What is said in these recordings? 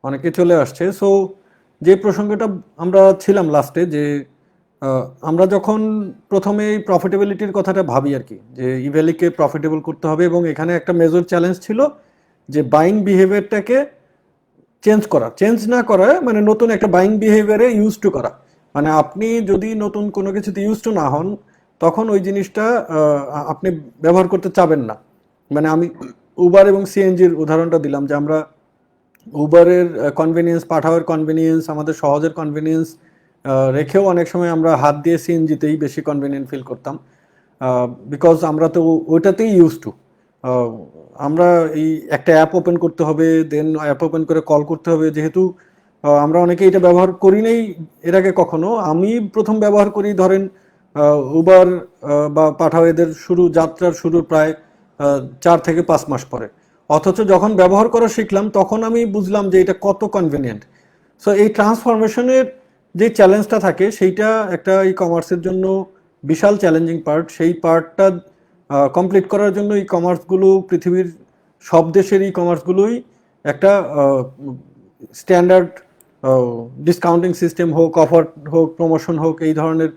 অনেকে চলে আসছে। সো যে প্রসঙ্গটা আমরা ছিলাম লাস্টে, যে আমরা যখন প্রথমে এই প্রফিটেবিলিটির কথাটা ভাবি আর কি, যে ইভ্যালিকে প্রফিটেবল করতে হবে, এবং এখানে একটা মেজর চ্যালেঞ্জ ছিল যে বাইং বিহেভিয়ারটাকে চেঞ্জ না করা, মানে নতুন একটা বাইং বিহেভিয়ারে ইউজ টু করা। মানে আপনি যদি নতুন কোনো কিছুতে ইউজ টু না হন, তখন ওই জিনিসটা আপনি ব্যবহার করতে চাবেন না। মানে আমি উবার এবং সিএনজির উদাহরণটা দিলাম, যে আমরা উবারের কনভেনিয়েন্স, পাঠাওয়ের কনভেনিয়েন্স, আমাদের সহজের কনভেনিয়েন্স রেখেও অনেক সময় আমরা হাত দিয়ে সিএনজিতেই বেশি কনভেনিয়েন্ট ফিল করতাম, বিকজ আমরা তো ওইটাতেই ইউজ টু। আমরা এই একটা অ্যাপ ওপেন করতে হবে, দেন অ্যাপ ওপেন করে কল করতে হবে, যেহেতু আমরা অনেকে এটা ব্যবহার করি নাই এর আগে কখনো। আমি প্রথম ব্যবহার করি ধরেন উবার বা পাঠাও, এদের যাত্রার শুরুর প্রায় 4 থেকে 5 মাস পরে। অথচ যখন ব্যবহার করা শিখলাম তখন আমি বুঝলাম যে এটা কত কনভেনিয়েন্ট। সো এই ট্রান্সফরমেশনের যে চ্যালেঞ্জটা থাকে, সেইটা একটা ই কমার্সের জন্য বিশাল চ্যালেঞ্জিং পার্ট। সেই পার্টটা কমপ্লিট করার জন্য ই কমার্সগুলো, পৃথিবীর সব দেশের ই কমার্সগুলোই একটা স্ট্যান্ডার্ড ডিসকাউন্টিং সিস্টেম হোক, অফার হোক, প্রমোশন হোক, এই ধরনের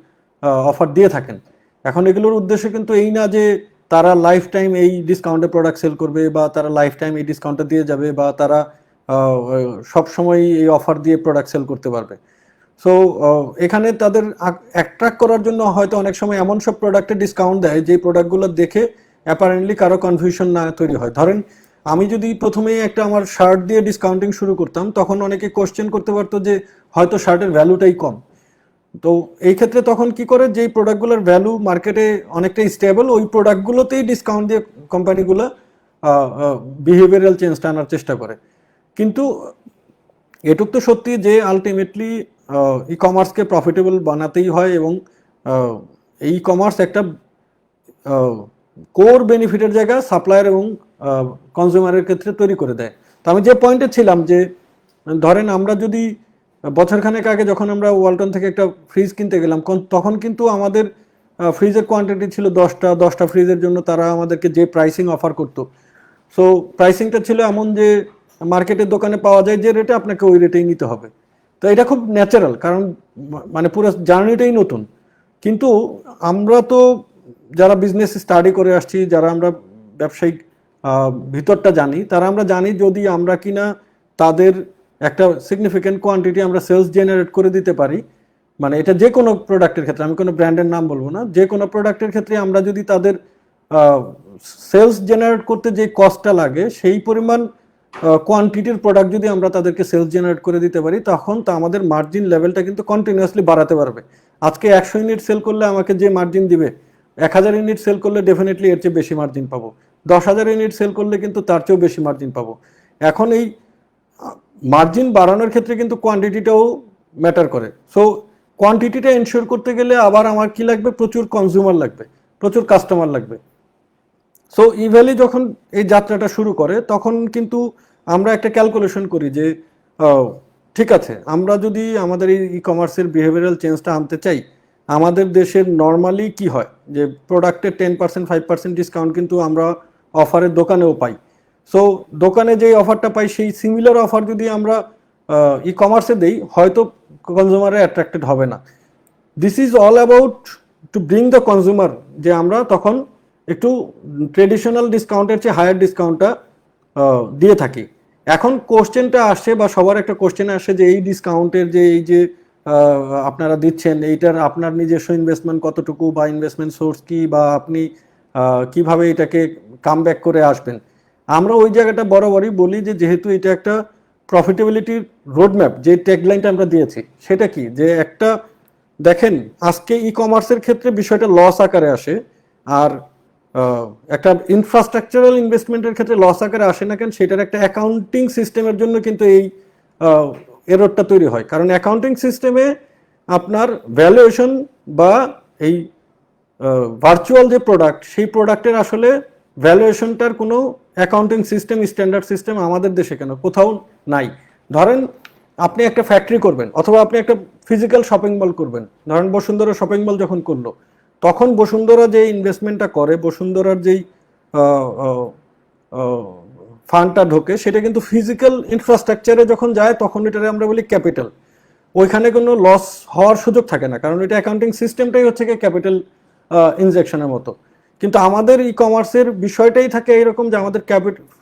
অফার দিয়ে থাকেন। এখন এগুলোর উদ্দেশ্য কিন্তু এই না যে তারা লাইফ টাইম এই ডিসকাউন্টে প্রোডাক্ট সেল করবে, বা তারা লাইফ টাইম এই ডিসকাউন্টটা দিয়ে যাবে, বা তারা সব সময় এই অফার দিয়ে প্রোডাক্ট সেল করতে পারবে। সো এখানে তাদের অ্যাট্রাক্ট করার জন্য হয়তো অনেক সময় এমন সব প্রোডাক্টে ডিসকাউন্ট দেয় যে প্রোডাক্টগুলো দেখে অ্যাপারেন্টলি কারো কনফিউশন না তৈরি হয়। ধরেন আমি যদি প্রথমেই একটা আমার শার্ট দিয়ে ডিসকাউন্টিং শুরু করতাম, তখন অনেকে কোশ্চেন করতে পারতো যে হয়তো শার্টের ভ্যালুটাই কম। তো এই ক্ষেত্রে তখন কি করে, যেই প্রোডাক্টগুলোর ভ্যালু মার্কেটে অনেকটাই স্টেবল, ওই প্রোডাক্টগুলোতেই ডিসকাউন্ট দিয়ে কোম্পানিগুলো বিহেভিয়ারাল চেঞ্জটা আনার চেষ্টা করে। কিন্তু এটুক তো সত্যি যে আলটিমেটলি ই কমার্সকে প্রফিটেবল বানাতেই হয়, এবং এই কমার্স একটা কোর বেনিফিটের জায়গা সাপ্লায়ার এবং কনজিউমারের ক্ষেত্রে তৈরি করে দেয়। তো আমি যে পয়েন্টে ছিলাম, যে ধরেন আমরা যদি বছরখানেক আগে যখন আমরা ওয়ালটন থেকে একটা ফ্রিজ কিনতে গেলাম, তখন কিন্তু আমাদের ফ্রিজের কোয়ান্টিটি ছিল 10টা ফ্রিজের জন্য তারা আমাদেরকে যে প্রাইসিং অফার করতো, সো প্রাইসিংটা ছিল এমন যে মার্কেটের দোকানে পাওয়া যায় যে রেটে, আপনাকে ওই রেটেই নিতে হবে। তো এটা খুব ন্যাচারাল, কারণ মানে পুরো জার্নিটাই নতুন। কিন্তু আমরা তো যারা বিজনেস স্টাডি করে আসছি, যারা আমরা ব্যবসায়িক ভিতরটা জানি, তারা আমরা জানি যদি আমরা কিনা তাদের একটা সিগনিফিক্যান্ট কোয়ান্টিটি আমরা সেলস জেনারেট করে দিতে পারি, মানে এটা যে কোনো প্রোডাক্টের ক্ষেত্রে, আমি কোনো ব্র্যান্ডের নাম বলবো না, যে কোনো প্রোডাক্টের ক্ষেত্রে আমরা যদি তাদের সেলস জেনারেট করতে যে কস্টটা লাগে সেই পরিমাণ কোয়ান্টিটির প্রোডাক্ট যদি আমরা তাদেরকে সেলস জেনারেট করে দিতে পারি, তখন তো আমাদের মার্জিন লেভেলটা কিন্তু কন্টিনিউয়াসলি বাড়াতে পারবে। আজকে 100 ইউনিট সেল করলে আমাকে যে মার্জিন দিবে, 1000 ইউনিট সেল করলে ডেফিনেটলি এর চেয়ে বেশি মার্জিন পাবো, 10,000 ইউনিট সেল করলে কিন্তু তার চেয়েও বেশি মার্জিন পাবো। এখন এই মার্জিন বাড়ানোর ক্ষেত্রে কিন্তু কোয়ান্টিটিটাও ম্যাটার করে। সো কোয়ান্টিটিটা এনশিওর করতে গেলে আবার আমার কি লাগবে, প্রচুর কনজিউমার লাগবে, প্রচুর কাস্টমার লাগবে। সো ইভ্যালি যখন এই যাত্রাটা শুরু করে, তখন কিন্তু আমরা একটা ক্যালকুলেশন করি যে ঠিক আছে, আমরা যদি আমাদের এই ই কমার্সের বিহেভিয়ারাল চেঞ্জটা আনতে চাই, আমাদের দেশের নর্মালি কি হয় যে প্রোডাক্টের 10%, 5% ডিসকাউন্ট কিন্তু আমরা অফারের দোকানেও পাই। সো দোকানে যে অফারটা পাই, সেই সিমিলার অফার যদি আমরা ই কমার্সে দেই, হয়তো কনজিউমারে অ্যাট্রাক্টেড হবে না। This is all about to bring the consumer, যে আমরা তখন একটু ট্রেডিশনাল ডিসকাউন্টের চেয়ে হায়ার ডিসকাউন্টটা দিয়ে থাকি। এখন কোশ্চেনটা আসছে, বা সবার একটা কোশ্চেন আসে, যে এই ডিসকাউন্টের যে এই যে আপনারা দিচ্ছেন, এইটার আপনার নিজস্ব ইনভেস্টমেন্ট কতটুকু, বা ইনভেস্টমেন্ট সোর্স কি, বা আপনি কিভাবে এটাকে কাম ব্যাক করে আসবেন। আমরা ওই জায়গাটা বরাবরই বলি যে যেহেতু এটা একটা প্রফিটেবিলিটির রোডম্যাপ, যে ট্যাগলাইনটা আমরা দিয়েছি, সেটা কি, যে একটা দেখেন আজকে ই কমার্সের ক্ষেত্রে বিষয়টা লস আকারে আসে, আর একটা ইনফ্রাস্ট্রাকচারাল ইনভেস্টমেন্টের ক্ষেত্রে লস আকারে আসে না কেন, সেটার একটা অ্যাকাউন্টিং সিস্টেমের জন্য কিন্তু এই এররটা তৈরি হয়। কারণ অ্যাকাউন্টিং সিস্টেমে আপনার ভ্যালুয়েশন বা এই ভার্চুয়াল যে প্রোডাক্ট, সেই প্রোডাক্টের আসলে ভ্যালুয়েশনটার কোনো অ্যাকাউন্টিং সিস্টেম, স্ট্যান্ডার্ড সিস্টেম আমাদের দেশে কেন কোথাও নাই। ধরেন আপনি একটা ফ্যাক্টরি করবেন, অথবা আপনি একটা ফিজিক্যাল শপিং মল করবেন। ধরেন বসুন্ধরা শপিং মল যখন করলো, তখন বসুন্ধরা যে ইনভেস্টমেন্টটা করে, বসুন্ধরার যেই ফান্ডটা ঢোকে সেটা কিন্তু ফিজিক্যাল ইনফ্রাস্ট্রাকচারে যখন যায় তখন এটাকে আমরা বলি ক্যাপিটাল। ওইখানে কোনো লস হওয়ার সুযোগ থাকে না, কারণ এটা অ্যাকাউন্টিং সিস্টেমটাই হচ্ছে কি ক্যাপিটাল ইনজেকশনের মতো। কিন্তু আমাদের ই কমার্সের বিষয়টাই থাকে এরকম যে আমাদের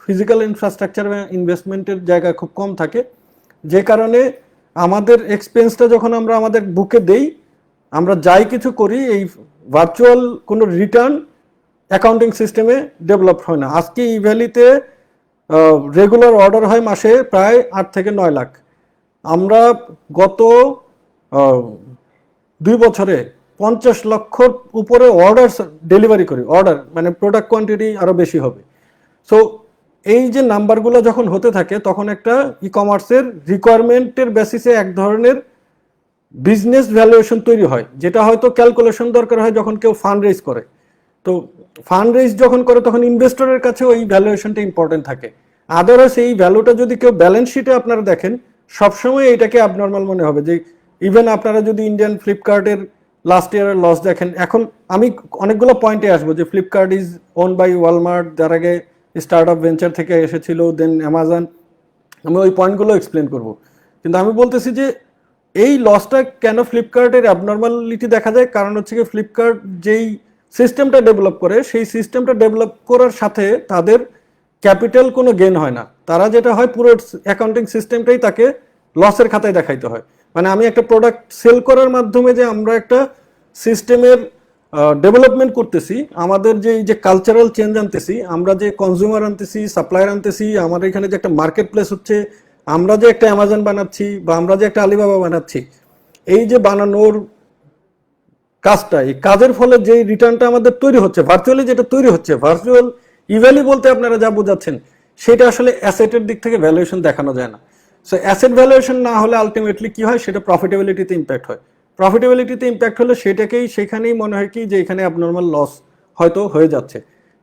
ফিজিক্যাল ইনফ্রাস্ট্রাকচার ইনভেস্টমেন্টের জায়গা খুব কম থাকে, যে কারণে আমাদের এক্সপেন্সটা যখন আমরা আমাদের বুকে দেই, আমরা যাই কিছু করি এই ভার্চুয়াল কোনো রিটার্ন অ্যাকাউন্টিং সিস্টেমে ডেভেলপ হয় না। আজকে ই ভ্যালিতে রেগুলার অর্ডার হয় মাসে প্রায় 8 থেকে 9 লাখ। আমরা গত 2 বছরে 50 লক্ষর উপরে অর্ডার ডেলিভারি করি। অর্ডার মানে প্রোডাক্ট কোয়ান্টিটি আরও বেশি হবে। সো এই যে নাম্বারগুলো যখন হতে থাকে তখন একটা ই কমার্সের রিকোয়ারমেন্টের বেসিসে এক ধরনের বিজনেস ভ্যালুয়েশন তৈরি হয়, যেটা হয়তো ক্যালকুলেশন দরকার হয় যখন কেউ ফান্ড রেজ করে। তো ফান্ড রেজ যখন করে তখন ইনভেস্টরের কাছেও এই ভ্যালুয়েশনটা ইম্পর্টেন্ট থাকে। আদারওয়াইজ এই ভ্যালুটা যদি কেউ ব্যালেন্স শিটে আপনারা দেখেন সবসময় এটাকে অ্যাবনর্মাল মনে হবে। যে ইভেন আপনারা যদি ইন্ডিয়ান ফ্লিপকার্টের লাস্ট ইয়ারের লস দেখেন, এখন আমি অনেকগুলো পয়েন্টে আসবো যে Flipkart is own by Walmart, যার আগে স্টার্ট আপ ভেঞ্চার থেকে এসেছিল, দেন অ্যামাজন, আমি ওই পয়েন্টগুলো এক্সপ্লেন করব। কিন্তু আমি বলতেছি যে এই লসটা কেন ফ্লিপকার্টের অ্যাবনর্মালিটি দেখা যায়, কারণ হচ্ছে কি ফ্লিপকার্ট যেই সিস্টেমটা ডেভেলপ করে সেই সিস্টেমটা ডেভেলপ করার সাথে তাদের ক্যাপিটাল কোনো গেন হয় না। তারা যেটা হয় পুরো অ্যাকাউন্টিং সিস্টেমটাই তাকে লসের খাতায় দেখাইতে হয়। মানে আমি একটা প্রোডাক্ট সেল করার মাধ্যমে যে আমরা একটা সিস্টেমের ডেভেলপমেন্ট করতেছি, আমাদের যে কালচারাল চেঞ্জ আনতেছি, আমরা যে কনজিউমার আনতেছি, সাপ্লায়ার আনতেছি, আমাদের এখানে যে একটা মার্কেট প্লেস হচ্ছে, আমরা যে একটা অ্যামাজন বানাচ্ছি বা আমরা যে একটা আলিবাবা বানাচ্ছি, এই যে বানানোর কাজটা, এই কাজের ফলে যে রিটার্নটা আমাদের তৈরি হচ্ছে, ভার্চুয়ালি যেটা তৈরি হচ্ছে, ভার্চুয়াল ইভ্যালি বলতে আপনারা যা বোঝাচ্ছেন সেটা আসলে অ্যাসেটের দিক থেকে ভ্যালুয়েশন দেখানো যায় না। সো অ্যাসেট ভ্যালুয়েশন না হলে আলটিমেটলি কি হয়, সেটা প্রফিটেবিলিটিতে ইম্প্যাক্ট হয়। প্রফিটেবিলিটিতে ইম্প্যাক্ট হলে সেটাকেই সেখানেই মনে হয় কি যে এখানে অ্যাবনর্মাল লস হয়তো হয়ে যাচ্ছে।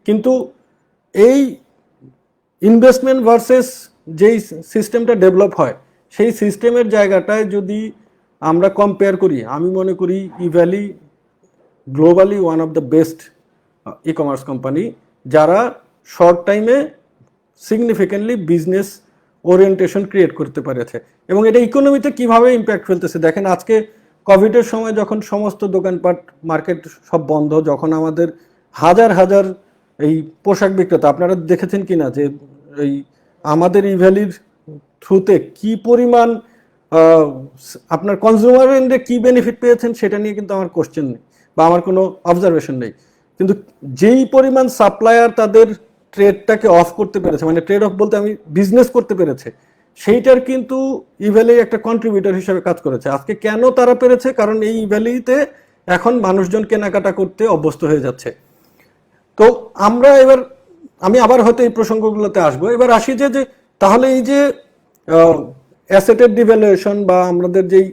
কিন্তু এই ইনভেস্টমেন্ট ভার্সেস যেই সিস্টেমটা ডেভেলপ হয় সেই সিস্টেমের জায়গাটায় যদি আমরা কম্পেয়ার করি, আমি মনে করি Evaly globally one of the best e commerce company, যারা শর্ট টাইমে সিগনিফিকেন্টলি বিজনেস ওরিয়েন্টেশন ক্রিয়েট করতে পেরেছে। এবং এটা ইকোনমিতে কিভাবে ইম্প্যাক্ট ফেলতেছে দেখেন। আজকে কোভিডের সময় যখন সমস্ত দোকানপাট মার্কেট সব বন্ধ, যখন আমাদের হাজার হাজার এই পোশাক বিক্রেতা, আপনারা দেখেছেন কিনা যে এই আমাদের ইভ্যালির থ্রুতে কি পরিমাণ আপনার কনজিউমার এন্ডে কি বেনিফিট পেয়েছেন সেটা নিয়ে কিন্তু আমার কোশ্চেন নেই বা আমার কোনো অবজারভেশন নেই। কিন্তু যেই পরিমাণ সাপ্লায়ার তাদের ট্রেডটাকে অফ করতে পেরেছে, মানে ট্রেড অফ বলতে আমি বিজনেস করতে পেরেছে, সেইটার কিন্তু ইভ্যালি একটা কন্ট্রিবিউটর হিসেবে কাজ করেছে। আজকে কেন তারা পেরেছে, কারণ এই ইভ্যালিতে এখন মানুষজন কেনাকাটা করতে অভ্যস্ত হয়ে যাচ্ছে। তো আমরা এবার আমি আবার হয়তো এই প্রসঙ্গগুলোতে আসবো। এবার আসি যে তাহলে এই যে অ্যাসেটের ডিভ্যালুয়েশন বা আমাদের যেই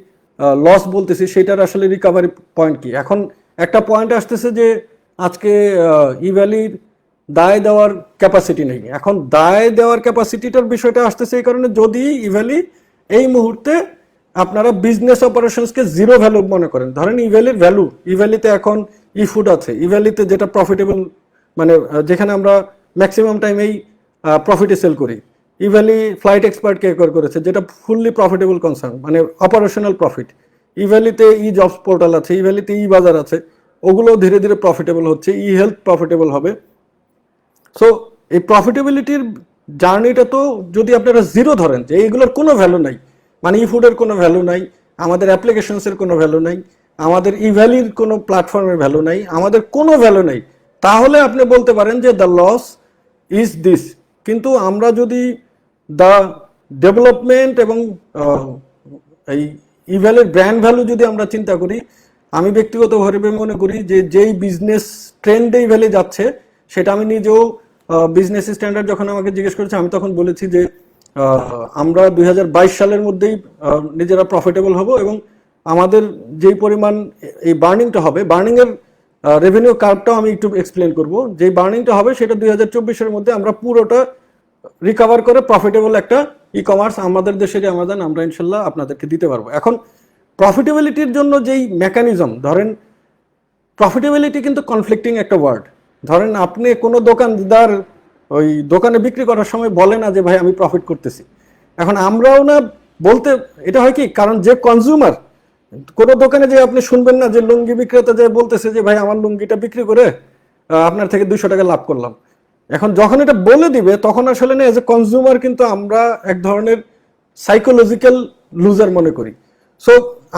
লস বলতেছি সেটার আসলে রিকভারি পয়েন্ট কি। এখন একটা পয়েন্ট আসতেছে যে আজকে ইভ্যালির দায় দেওয়ার ক্যাপাসিটি নেই। এখন দায় দেওয়ার ক্যাপাসিটিটার বিষয়টা আসতেছে এই কারণে, যদি ইভ্যালি এই মুহূর্তে আপনারা বিজনেস অপারেশনসকে জিরো ভ্যালু মনে করেন, ধরেন ইভ্যালির ভ্যালু, ইভ্যালিতে এখন ই ফুড আছে, ইভ্যালিতে যেটা প্রফিটেবল, মানে যেখানে আমরা ম্যাক্সিমাম টাইমেই প্রফিটে সেল করি, ইভ্যালি ফ্লাইট এক্সপার্ট কে করেছে যেটা ফুললি প্রফিটেবল কনসার্ন, মানে অপারেশনাল প্রফিট। ইভ্যালিতে ই জবস পোর্টাল আছে, ইভ্যালিতে ই বাজার আছে, ওগুলো ধীরে ধীরে প্রফিটেবল হচ্ছে, ই হেলথ প্রফিটেবল হবে। সো এই প্রফিটেবিলিটির জার্নিটা তো যদি আপনারা জিরো ধরেন যে এইগুলোর কোনো ভ্যালু নাই, মানে ই ফুডের কোনো ভ্যালু নাই, আমাদের অ্যাপ্লিকেশনসের কোনো ভ্যালু নাই, আমাদের ইভ্যালির কোনো প্ল্যাটফর্মের ভ্যালু নাই, আমাদের কোনো ভ্যালু নাই, তাহলে আপনি বলতে পারেন যে দ্য লস ইজ দিস। কিন্তু আমরা যদি দ্য ডেভেলপমেন্ট এবং এই ইভ্যালির ব্র্যান্ড ভ্যালু যদি আমরা চিন্তা করি, আমি ব্যক্তিগতভাবে মনে করি যে যেই বিজনেস ট্রেন্ডে ইভ্যালি যাচ্ছে, সেটা আমি নিজেও বিজনেস স্ট্যান্ডার্ড যখন আমাকে জিজ্ঞেস করেছে আমি তখন বলেছি যে আমরা 2022 সালের মধ্যেই নিজেরা প্রফিটেবল হব, এবং আমাদের যেই পরিমাণ এই বার্নিংটা হবে, বার্নিংয়ের রেভিনিউ কার্ভটাও আমি একটু এক্সপ্লেন করব। যেই বার্নিংটা হবে সেটা 2024-এর মধ্যে আমরা পুরোটা রিকভার করে প্রফিটেবল একটা ই কমার্স আমাদের দেশের আমাজন আমরা ইনশাল্লাহ আপনাদেরকে দিতে পারবো। এখন প্রফিটেবিলিটির জন্য যেই মেকানিজম, ধরেন প্রফিটেবিলিটি কিন্তু কনফ্লিক্টিং একটা ওয়ার্ড। ধরেন আপনি কোনো দোকানদার ওই দোকানে বিক্রি করার সময় বলে না যে ভাই আমি প্রফিট করতেছি। এখন আমরাও না বলতে, এটা হয় কি, কারণ যে কনজিউমার, কোনো দোকানে যে আপনি শুনবেন না যে লুঙ্গি বিক্রেতা যে বলতেছে যে ভাই আমার লুঙ্গিটা বিক্রি করে আপনার থেকে 200 টাকা লাভ করলাম। এখন যখন এটা বলে দিবে তখন আসলে না এজ এ কনজিউমার কিন্তু আমরা এক ধরনের সাইকোলজিক্যাল লুজার মনে করি। সো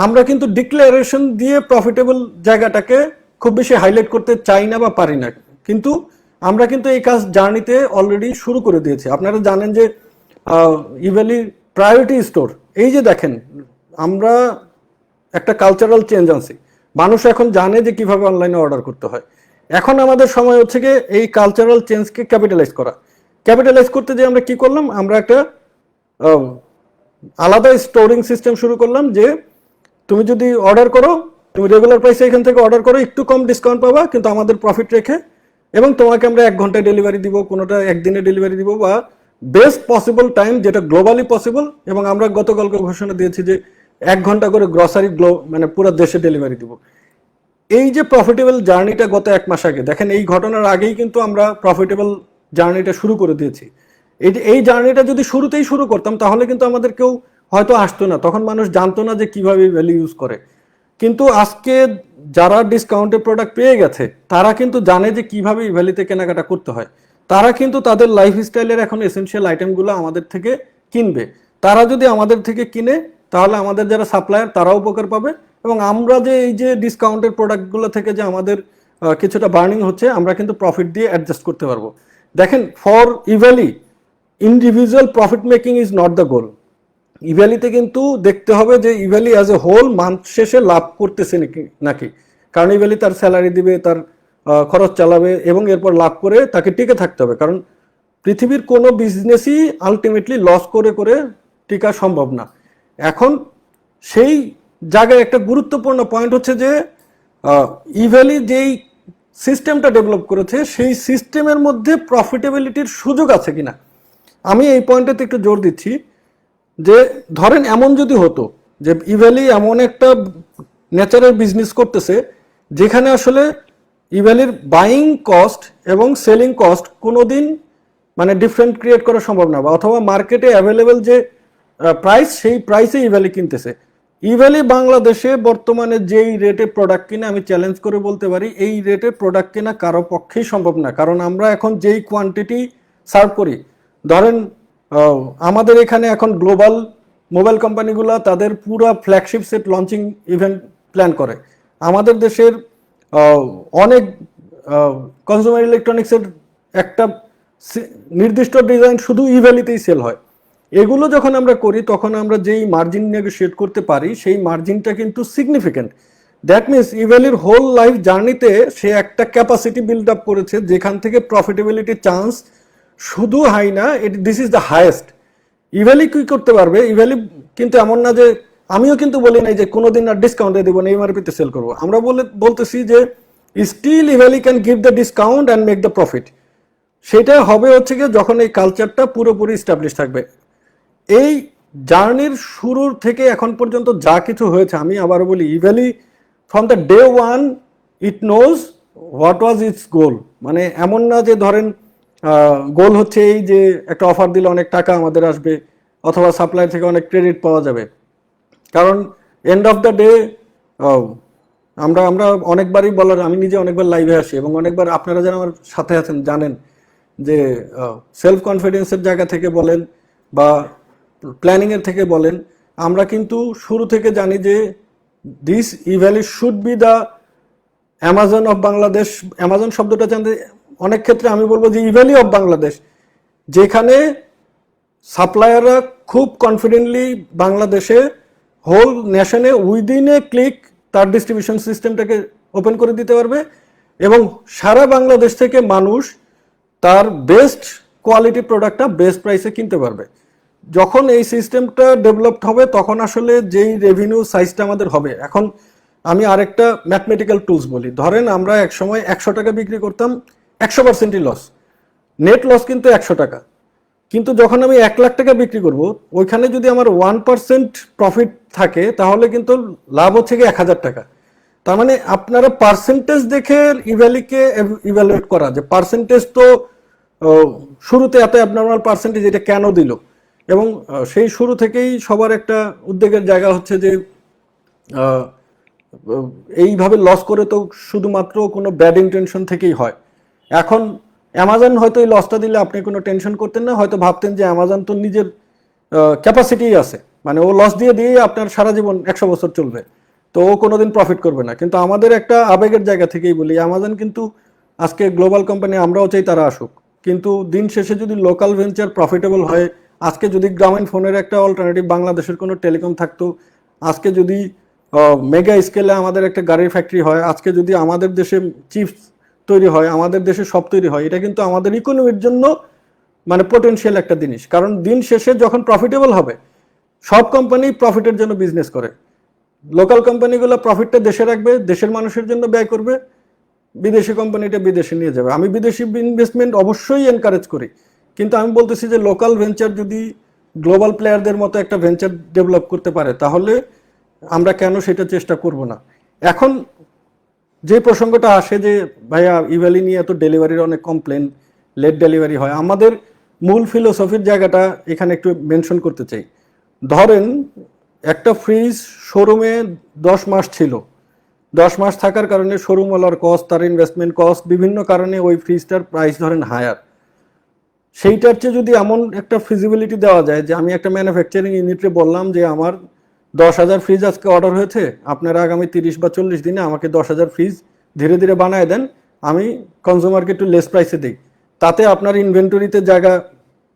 আমরা কিন্তু ডিক্লারেশন দিয়ে প্রফিটেবল জায়গাটাকে খুব বেশি হাইলাইট করতে চাই না বা পারি না, কিন্তু আমরা কিন্তু এই কাজ জার্নিতে অলরেডি শুরু করে দিয়েছি। আপনারা জানেন যে ইভ্যালি প্রায়োরিটি স্টোর, এই যে দেখেন আমরা একটা কালচারাল চেঞ্জ আনছি, মানুষ এখন জানে যে কিভাবে অনলাইনে অর্ডার করতে হয়। এখন আমাদের সময় হচ্ছে গিয়ে এই কালচারাল চেঞ্জকে ক্যাপিটালাইজ করা। ক্যাপিটালাইজ করতে যে আমরা কি করলাম, আমরা একটা আলাদা স্টোরিং সিস্টেম শুরু করলাম যে তুমি যদি অর্ডার করো, তুমি রেগুলার প্রাইসে এখান থেকে অর্ডার করো, একটু কম ডিসকাউন্ট পাবা কিন্তু আমাদের প্রফিট রেখে, এবং তোমাকে আমরা 1 ঘন্টায় ডেলিভারি দিব, কোনোটা 1 দিনে ডেলিভারি দিব, বা বেস্ট পসিবল টাইম যেটা গ্লোবালি পসিবল। এবং আমরা গতকালকে ঘোষণা দিয়েছি যে 1 ঘন্টা করে গ্রসারি মানে পুরো দেশে ডেলিভারি দিব। এই যে প্রফিটেবল জার্নিটা গত 1 মাস আগে, দেখেন এই ঘটনার আগেই কিন্তু আমরা প্রফিটেবল জার্নিটা শুরু করে দিয়েছি। এই জার্নিটা যদি শুরুতেই শুরু করতাম তাহলে কিন্তু আমাদের কেউ হয়তো আসতো না, তখন মানুষ জানতো না যে কিভাবে ভ্যালু ইউজ করে। কিন্তু আজকে যারা ডিসকাউন্টের প্রোডাক্ট পেয়ে গেছে তারা কিন্তু জানে যে কিভাবে এই ভ্যালিতে কেনাকাটা করতে হয়। তারা কিন্তু তাদের লাইফস্টাইলের এখন এসেনশিয়াল আইটেমগুলো আমাদের থেকে কিনবে। তারা যদি আমাদের থেকে কিনে তাহলে আমাদের যারা সাপ্লায়ার তারাও উপকার পাবে, এবং আমরা যে এই যে ডিসকাউন্টের প্রোডাক্টগুলো থেকে যে আমাদের কিছুটা বার্নিং হচ্ছে, আমরা কিন্তু প্রফিট দিয়ে অ্যাডজাস্ট করতে পারবো। দেখেন, for Evaly individual profit making is not the goal. ইভ্যালিতে কিন্তু দেখতে হবে যে Evaly as a whole month শেষে লাভ করতেছে নাকি, কারণ ইভ্যালি তার স্যালারি দিবে, তার খরচ চালাবে এবং এরপর লাভ করে তাকে টিকে থাকতে হবে। কারণ পৃথিবীর কোনো বিজনেসই আলটিমেটলি লস করে করে টিকা সম্ভব না। এখন সেই জায়গায় একটা গুরুত্বপূর্ণ পয়েন্ট হচ্ছে যে ইভ্যালি যেই সিস্টেমটা ডেভেলপ করেছে সেই সিস্টেমের মধ্যে প্রফিটেবিলিটির সুযোগ আছে কিনা। আমি এই পয়েন্টটাতে একটু জোর দিচ্ছি যে ধরেন এমন যদি হতো যে ইভ্যালি এমন একটা ন্যাচারাল বিজনেস করতেছে যেখানে আসলে ইভ্যালির বাইং কস্ট এবং সেলিং কস্ট কোনোদিন মানে ডিফারেন্ট ক্রিয়েট করা সম্ভব না, বা অথবা মার্কেটে অ্যাভেলেবেল যে প্রাইস সেই প্রাইসে ইভ্যালি কিনতেছে। ইভ্যালি বাংলাদেশে বর্তমানে যেই রেটে প্রোডাক্ট কিনে, আমি চ্যালেঞ্জ করে বলতে পারি এই রেটে প্রোডাক্ট কেনা কারো পক্ষেই সম্ভব না। কারণ আমরা এখন যেই কোয়ান্টিটি সার্ভ করি, ধরেন আমাদের এখানে এখন গ্লোবাল মোবাইল কোম্পানিগুলো তাদের পুরো flagship set launching event plan করে। আমাদের দেশের অনেক কনজিউমার ইলেকট্রনিক্সের একটা নির্দিষ্ট ডিজাইন শুধু ইভ্যালিতেই সেল হয়। এগুলো যখন আমরা করি তখন আমরা যেই মার্জিন নেগোশিয়েট করতে পারি সেই মার্জিনটা কিন্তু সিগনিফিক্যান্ট। দ্যাট মিনস ইভ্যালির হোল লাইফ জার্নিতে সে একটা ক্যাপাসিটি বিল্ড আপ করেছে যেখান থেকে প্রফিটেবিলিটির চান্স শুধু হাই না, this is the highest. Evaly কি করতে পারবে, ইভ্যালি কিন্তু এমন না যে, আমিও কিন্তু বলি নাই যে কোনোদিন আর ডিসকাউন্টে দেবো না, এমআরপিতে সেল করবো। আমরা বলতেছি যে still Evaly can give the discount and make the profit. সেটা হবে হচ্ছে গিয়ে যখন এই কালচারটা পুরোপুরি স্টাবলিশ থাকবে। এই জার্নির শুরুর থেকে এখন পর্যন্ত যা কিছু হয়েছে, আমি আবার বলি Evaly from the day one it knows what was its goal. মানে এমন না যে ধরেন গোল হচ্ছে এই যে একটা অফার দিলে অনেক টাকা আমাদের আসবে অথবা সাপ্লাই থেকে অনেক ক্রেডিট পাওয়া যাবে। কারণ এন্ড অফ দ্য ডে আমরা অনেকবারই বলার, আমি নিজে অনেকবার লাইভে আসি এবং অনেকবার আপনারা যারা আমার সাথে আছেন জানেন যে সেলফ কনফিডেন্সের জায়গা থেকে বলেন বা প্ল্যানিংয়ের থেকে বলেন, আমরা কিন্তু শুরু থেকে জানি যে this Evaly should be the Amazon of Bangladesh. Amazon শব্দটা জানতে অনেক ক্ষেত্রে আমি বলবো যে ইভ্যালি অফ বাংলাদেশ, যেখানে সাপ্লায়াররা খুব কনফিডেন্টলি বাংলাদেশে হোল নেশনে উইদিন এ ক্লিক তার ডিস্ট্রিবিউশন সিস্টেমটাকে ওপেন করে দিতে পারবে এবং সারা বাংলাদেশ থেকে মানুষ তার বেস্ট কোয়ালিটি প্রোডাক্টটা বেস্ট প্রাইসে কিনতে পারবে। যখন এই সিস্টেমটা ডেভেলপড হবে তখন আসলে যেই রেভিনিউ সাইজটা আমাদের হবে, এখন আমি আরেকটা ম্যাথমেটিক্যাল টুলস বলি। ধরেন আমরা এক সময় 100 টাকা বিক্রি করতাম, 100%ই লস, নেট লস কিন্তু 100 টাকা। কিন্তু যখন আমি 1 লাখ টাকা বিক্রি করব, ওইখানে যদি আমার 1% প্রফিট থাকে তাহলে কিন্তু লাভ হচ্ছে কি 1000 টাকা। তার মানে আপনারা পার্সেন্টেজ দেখে ইভ্যালিকে ইভ্যালুয়েট করা, যে পার্সেন্টেজ তো শুরুতে এত অ্যাবনর্মাল পার্সেন্টেজ এটা কেন দিল, এবং সেই শুরু থেকেই সবার একটা উদ্বেগের জায়গা হচ্ছে যে আহ, এইভাবে লস করে তো শুধুমাত্র কোনো ব্যাড ইন্টেনশন থেকেই হয়। এখন অ্যামাজন হয়তো এই লসটা দিলে আপনি কোনো টেনশন করতেন না, হয়তো ভাবতেন যে অ্যামাজন তো নিজের ক্যাপাসিটিই আছে, মানে ও লস দিয়ে দিয়েই আপনার সারা জীবন 100 বছর চলবে, তো ও কোনোদিন প্রফিট করবে না। কিন্তু আমাদের একটা আবেগের জায়গা থেকেই বলি, অ্যামাজন কিন্তু আজকে গ্লোবাল কোম্পানি, আমরাও চাই তারা আসুক, কিন্তু দিন শেষে যদি লোকাল ভেঞ্চার প্রফিটেবল হয়, আজকে যদি গ্রামীণ ফোনের একটা অল্টারনেটিভ বাংলাদেশের কোনো টেলিকম থাকতো, আজকে যদি মেগা স্কেলে আমাদের একটা গাড়ির ফ্যাক্টরি হয়, আজকে যদি আমাদের দেশে চিপস তৈরি হয়, আমাদের দেশে সব তৈরি হয়, এটা কিন্তু আমাদের ইকোনমির জন্য মানে পোটেনশিয়াল একটা জিনিস। কারণ দিন শেষে যখন প্রফিটেবল হবে, সব কোম্পানি প্রফিটের জন্য বিজনেস করে, লোকাল কোম্পানিগুলো প্রফিটটা দেশে রাখবে, দেশের মানুষের জন্য ব্যয় করবে, বিদেশি কোম্পানিটা বিদেশে নিয়ে যাবে। আমি বিদেশি ইনভেস্টমেন্ট অবশ্যই এনকারেজ করি, কিন্তু আমি বলতেছি যে লোকাল ভেঞ্চার যদি গ্লোবাল প্লেয়ারদের মতো একটা ভেঞ্চার ডেভেলপ করতে পারে, তাহলে আমরা কেন সেটা চেষ্টা করব না। এখন যে প্রসঙ্গটা আসে যে ভাইয়া ইভ্যালি নিয়ে এত ডেলিভারির অনেক কমপ্লেন, লেট ডেলিভারি হয়, আমাদের মূল ফিলোসফির জায়গাটা এখানে একটু মেনশন করতে চাই। ধরেন একটা ফ্রিজ শোরুমে 10 মাস ছিল, 10 মাস থাকার কারণে শোরুমওয়ালার কস্ট, তার ইনভেস্টমেন্ট কস্ট, বিভিন্ন কারণে ওই ফ্রিজটার প্রাইস ধরেন হায়ার। সেইটার চেয়ে যদি এমন একটা ফিজিবিলিটি দেওয়া যায় যে আমি একটা ম্যানুফ্যাকচারিং ইউনিটে বললাম যে আমার 10,000 ফ্রিজ আজকে অর্ডার হয়েছে, আপনারা আগামী 30 বা 40 দিনে আমাকে 10,000 ফ্রিজ ধীরে ধীরে বানায় দেন, আমি কনজিউমারকে একটু লেস প্রাইসে দিই, তাতে আপনার ইনভেন্টরিতে জায়গা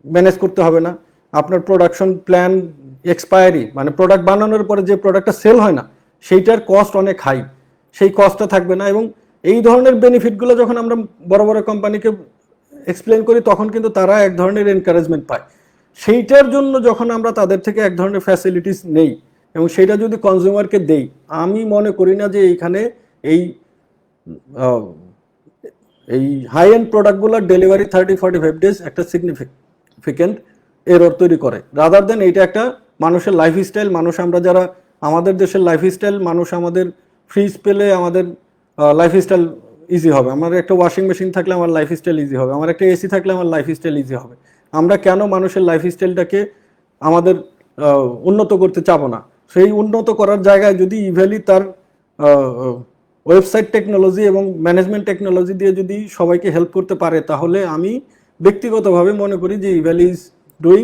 ম্যানেজ করতে হবে না, আপনার প্রোডাকশন প্ল্যান এক্সপায়ারি মানে প্রোডাক্ট বানানোর পরে যে প্রোডাক্টটা সেল হয় না সেইটার কস্ট অনেক হাই, সেই কস্টটা থাকবে না। এবং এই ধরনের বেনিফিটগুলো যখন আমরা বড় বড় কোম্পানিকে এক্সপ্লেন করি, তখন কিন্তু তারা এক ধরনের এনকারেজমেন্ট পায়। সেইটার জন্য যখন আমরা তাদের থেকে এক ধরনের ফ্যাসিলিটিস নেই এবং সেটা যদি কনজিউমারকে দেই, আমি মনে করি না যে এইখানে এই আহ, এই হাই এন্ড প্রোডাক্টগুলোর ডেলিভারি 30-45 ডেজ একটা সিগনিফিকেন্ট এরর তৈরি করে, রাদার দেন এইটা একটা মানুষের লাইফস্টাইল। মানুষ আমরা যারা আমাদের দেশের লাইফস্টাইল, মানুষ আমাদের ফ্রিজ পেলে আমাদের লাইফস্টাইল ইজি হবে, আমার একটা ওয়াশিং মেশিন থাকলে আমার লাইফস্টাইল ইজি হবে, আমার একটা এসি থাকলে আমার লাইফস্টাইল ইজি হবে। আমরা কেন মানুষের লাইফস্টাইলটাকে আমাদের উন্নত করতে চাবো না? সেই উন্নত করার জায়গায় যদি ইভ্যালি তার ওয়েবসাইট টেকনোলজি এবং ম্যানেজমেন্ট টেকনোলজি দিয়ে যদি সবাইকে হেল্প করতে পারে, তাহলে আমি ব্যক্তিগতভাবে মনে করি যে Evaly is doing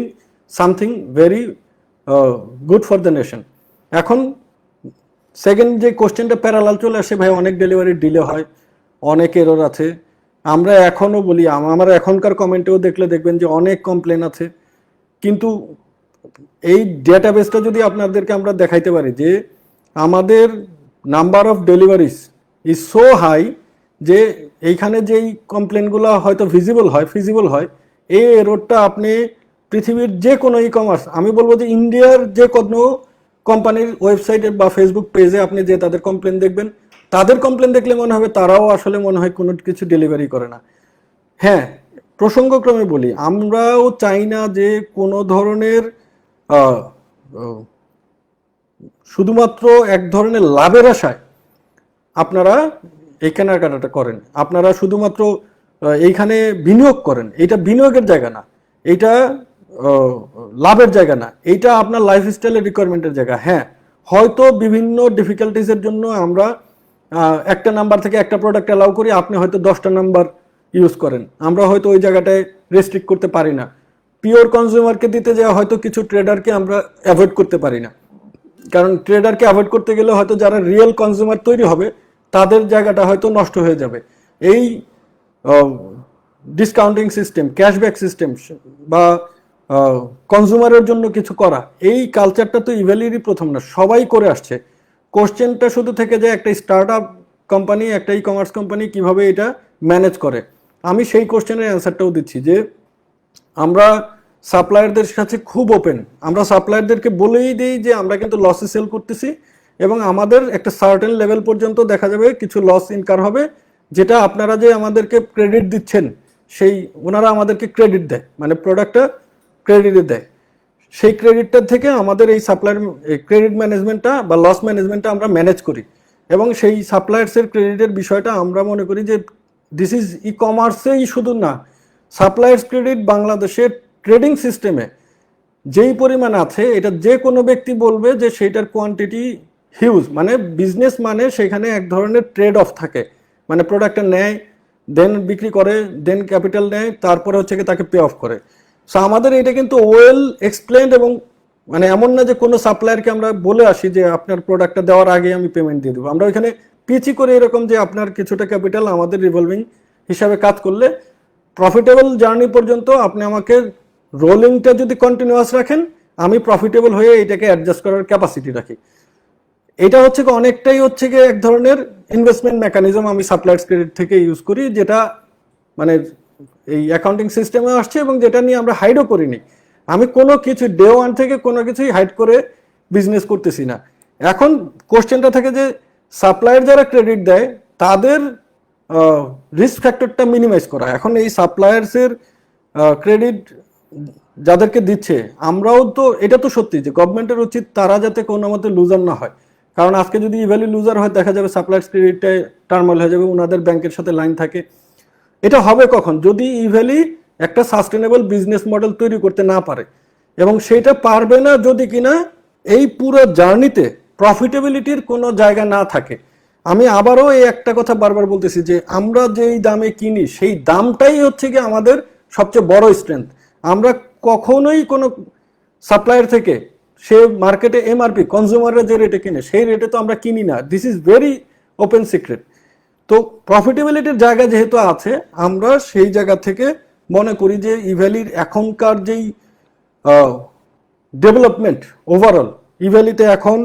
something very good for the nation. এখন সেকেন্ড যে কোশ্চেনটা প্যারালাল চলে আসে, ভাই অনেক ডেলিভারি ডিলে হয়, অনেক এরর আছে। আমরা এখনও বলি, আমার এখনকার কমেন্টেও দেখলে দেখবেন যে অনেক কমপ্লেন আছে, কিন্তু এই ডেটাবেসটা যদি আপনাদেরকে আমরা দেখাইতে পারি যে আমাদের number of deliveries is so high, যে এইখানে যেই কমপ্লেনগুলো হয়তো ফিজিবল হয়, এই এররটা আপনি পৃথিবীর যে কোনো ই কমার্স, আমি বলবো যে ইন্ডিয়ার যে কোনো কোম্পানির ওয়েবসাইটে বা ফেসবুক পেজে আপনি যে তাদের কমপ্লেন দেখবেন, তাদের কমপ্লেন দেখলে মনে হবে তারাও আসলে মনে হয় কোনো কিছু ডেলিভারি করে না। হ্যাঁ, প্রসঙ্গক্রমে বলি, আমরাও চাই না যে কোনো ধরনের আহ, আহ, শুধুমাত্র এক ধরনের লাভের আশায় আপনারা এই কেনাকাটাটা করেন, আপনারা শুধুমাত্র এইখানে বিনিয়োগ করেন। এটা বিনিয়োগের জায়গা না, এইটা লাভের জায়গা না, এইটা আপনার লাইফস্টাইলের রিকোয়ারমেন্টের জায়গা। হ্যাঁ, হয়তো বিভিন্ন ডিফিকাল্টিসের জন্য আমরা একটা নাম্বার থেকে একটা প্রোডাক্ট অ্যালাউ করি, আপনি হয়তো 10টা নাম্বার ইউজ করেন, আমরা হয়তো ওই জায়গাটায় রেস্ট্রিক্ট করতে পারি না। পিওর কনজিউমারকে দিতে যাওয়া হয়তো কিছু ট্রেডারকে আমরা অ্যাভয়েড করতে পারি না, কারণ ট্রেডারকে অ্যাভয়েড করতে গেলে হয়তো যারা রিয়েল কনজিউমার তৈরি হবে তাদের জায়গাটা হয়তো নষ্ট হয়ে যাবে। এই ডিসকাউন্টিং সিস্টেম, ক্যাশব্যাক সিস্টেম বা কনজিউমারের জন্য কিছু করা, এই কালচারটা তো ইভ্যালিরই প্রথম না, সবাই করে আসছে। কোশ্চেনটা শুধু থেকে যে একটা স্টার্ট আপ কোম্পানি, একটা ই কমার্স কোম্পানি কীভাবে এটা ম্যানেজ করে, আমি সেই কোশ্চেনের অ্যান্সারটাও দিচ্ছি যে আমরা সাপ্লায়ারদের কাছে খুব ওপেন, আমরা সাপ্লায়ারদেরকে বলেই দিই যে আমরা কিন্তু লসে সেল করতেছি এবং আমাদের একটা সার্টেন লেভেল পর্যন্ত দেখা যাবে কিছু লস ইনকার হবে, যেটা আপনারা যে আমাদেরকে ক্রেডিট দিচ্ছেন সেই ওনারা আমাদেরকে ক্রেডিট দেয়, মানে প্রোডাক্টটা ক্রেডিটে দেয়, সেই ক্রেডিটটার থেকে আমাদের এই সাপ্লায়ার ক্রেডিট ম্যানেজমেন্টটা বা লস ম্যানেজমেন্টটা আমরা ম্যানেজ করি। এবং সেই সাপ্লায়ার্সের ক্রেডিটের বিষয়টা আমরা মনে করি যে দিস ইজ ই কমার্সেই শুধু না, সাপ্লায়ার্স ক্রেডিট বাংলাদেশের ট্রেডিং সিস্টেমে যেই পরিমাণ আছে, এটা যে কোনো ব্যক্তি বলবে যে সেইটার কোয়ান্টিটি হিউজ। মানে বিজনেস মানে সেখানে এক ধরনের ট্রেড অফ থাকে, মানে প্রোডাক্টটা নেয়, দেন বিক্রি করে, দেন ক্যাপিটাল নেয়, তারপরে হচ্ছে কি তাকে পে অফ করে। সো আমাদের এটা কিন্তু ওয়েল এক্সপ্লেন্ড, এবং মানে এমন না যে কোনো সাপ্লায়ারকে আমরা বলে আসি যে আপনার প্রোডাক্টটা দেওয়ার আগে আমি পেমেন্ট দিয়ে দেবো। আমরা ওইখানে পিচি করে এরকম যে আপনার কিছুটা ক্যাপিটাল আমাদের রিভলভিং হিসাবে কাজ করলে প্রফিটেবল জার্নি পর্যন্ত আপনি আমাকে রোলিংটা যদি কন্টিনিউয়াস রাখেন, আমি প্রফিটেবল হয়ে এটাকে অ্যাডজাস্ট করার ক্যাপাসিটি রাখি। এটা হচ্ছে কি অনেকটাই হচ্ছে কি এক ধরনের ইনভেস্টমেন্ট মেকানিজম আমি সাপ্লায়ার্স ক্রেডিট থেকে ইউজ করি, যেটা মানে এই অ্যাকাউন্টিং সিস্টেমে আসছে এবং যেটা নিয়ে আমরা হাইডও করিনি। আমি কোনো কিছু ডে ওয়ান থেকে কোনো কিছুই হাইড করে বিজনেস করতেছি না। এখন কোশ্চেনটা থাকে যে সাপ্লায়ার যারা ক্রেডিট দেয় তাদের রিস্ক ফ্যাক্টরটা মিনিমাইজ করা। এখন এই সাপ্লায়ার্সের ক্রেডিট যাদেরকে দিচ্ছে, আমরাও তো এটা তো সত্যি যে গভর্নমেন্টের উচিত তারা যাতে কোনো মতে লুজার না হয়। কারণ আজকে যদি ইভ্যালি লুজার হয়, দেখা যাবে সাপ্লায়ার্স ক্রেডিটটায় টার্মোইল হয়ে যাবে, ওনাদের ব্যাংকের সাথে লাইন থাকে। এটা হবে কখন? যদি ইভ্যালি একটা সাস্টেনেবল বিজনেস মডেল তৈরি করতে না পারে, এবং সেটা পারবে না যদি কিনা এই পুরো জার্নিতে প্রফিটেবিলিটির কোনো জায়গা না থাকে। আমি আবারও এই একটা কথা বারবার বলতেছি যে আমরা যেই দামে কিনি সেই দামটাই হচ্ছে কি আমাদের সবচেয়ে বড় স্ট্রেংথ। আমরা কখনোই কোনো সাপ্লায়ার থেকে, সে মার্কেটে এমআরপি কনজিউমাররা যে রেটে কিনে সেই রেটে তো আমরা কিনি না। This is very open secret. তো প্রফিটেবিলিটির জায়গা যেহেতু আছে, আমরা সেই জায়গা থেকে মনে করি যে ইভ্যালির এখনকার যেই ডেভেলপমেন্ট ওভারঅল, ইভ্যালিতে এখন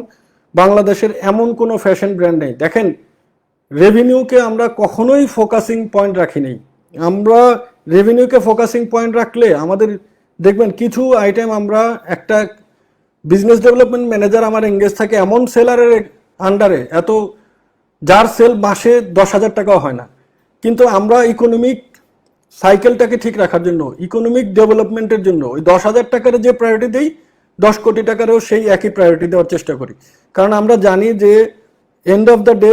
বাংলাদেশের এমন কোনো ফ্যাশন ব্র্যান্ড নেই। দেখেন, রেভিনিউকে আমরা কখনোই ফোকাসিং পয়েন্ট রাখি নেই। আমরা রেভিনিউকে ফোকাসিং পয়েন্ট রাখলে আমাদের দেখবেন কিছু আইটেম, আমরা একটা বিজনেস ডেভেলপমেন্ট ম্যানেজার আমার এঙ্গেজ থাকে এমন সেলারের আন্ডারে, এত যার সেল মাসে 10,000 টাকাও হয় না, কিন্তু আমরা ইকোনমিক সাইকেলটাকে ঠিক রাখার জন্য, ইকোনমিক ডেভেলপমেন্টের জন্য ওই 10,000 টাকার যে প্রায়োরিটি দেই, 10 কোটি টাকারও সেই একই প্রায়োরিটি দেওয়ার চেষ্টা করি। কারণ আমরা জানি যে end of the day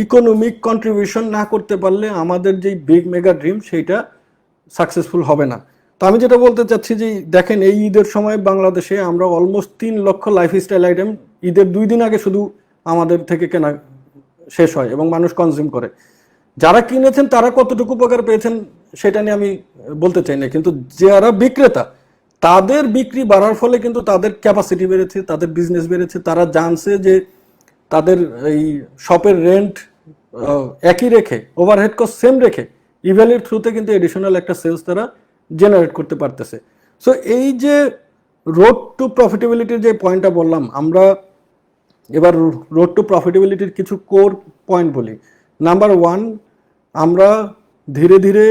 economic contribution না করতে পারলে আমাদের যেই বিগ মেগা ড্রিম সেইটা সাকসেসফুল হবে না। তো আমি যেটা বলতে চাচ্ছি যে দেখেন, এই ঈদের সময় বাংলাদেশে আমরা অলমোস্ট 3 লক্ষ লাইফস্টাইল আইটেম ঈদের 2 দিন আগে শুধু আমাদের থেকে কেনা শেষ হয় এবং মানুষ কনজিউম করে। যারা কিনেছেন তারা কতটুকু উপকার পেয়েছেন সেটা নিয়ে আমি বলতে চাই না, কিন্তু যারা বিক্রেতা তাদের বিক্রি বাড়ার ফলে কিন্তু তাদের ক্যাপাসিটি বেড়েছে, তাদের বিজনেস বেড়েছে। তারা জানছে যে তাদের এই শপের রেন্ট একই রেখে, ওভারহেড কস্ট সেম রেখে ইভ্যালির থ্রুতে কিন্তু এডিশনাল একটা সেলস তারা জেনারেট করতে পারতেছে। সো এই যে রোড টু প্রফিটেবিলিটির যে পয়েন্টটা বললাম, আমরা এবার রোড টু প্রফিটেবিলিটির কিছু কোর পয়েন্ট বলি। নাম্বার 1, আমরা ধীরে ধীরে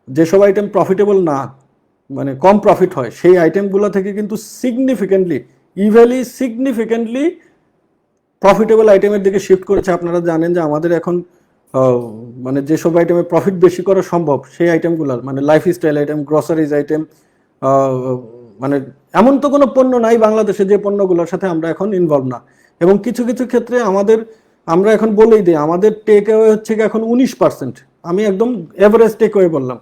যেসব আইটেম প্রফিটেবল না, মানে কম প্রফিট হয়, সেই আইটেমগুলো থেকে কিন্তু সিগনিফিকেন্টলি ইভ্যালি সিগনিফিকেন্টলি প্রফিটেবল আইটেমের দিকে শিফট করেছে। আপনারা জানেন যে আমাদের এখন মানে যেসব আইটেমে প্রফিট বেশি করা সম্ভব সেই আইটেমগুলোর, মানে লাইফস্টাইল আইটেম, গ্রসারিজ আইটেম, মানে এমন তো কোনো পণ্য নাই বাংলাদেশে যে পণ্যগুলোর সাথে আমরা এখন ইনভলভ না। এবং কিছু কিছু ক্ষেত্রে আমরা এখন বলেই দিই আমাদের টেক অ্যাওয়ে হচ্ছে এখন 19%। আমি একদম এভারেজ টেক অ্যাওয়ে বললাম।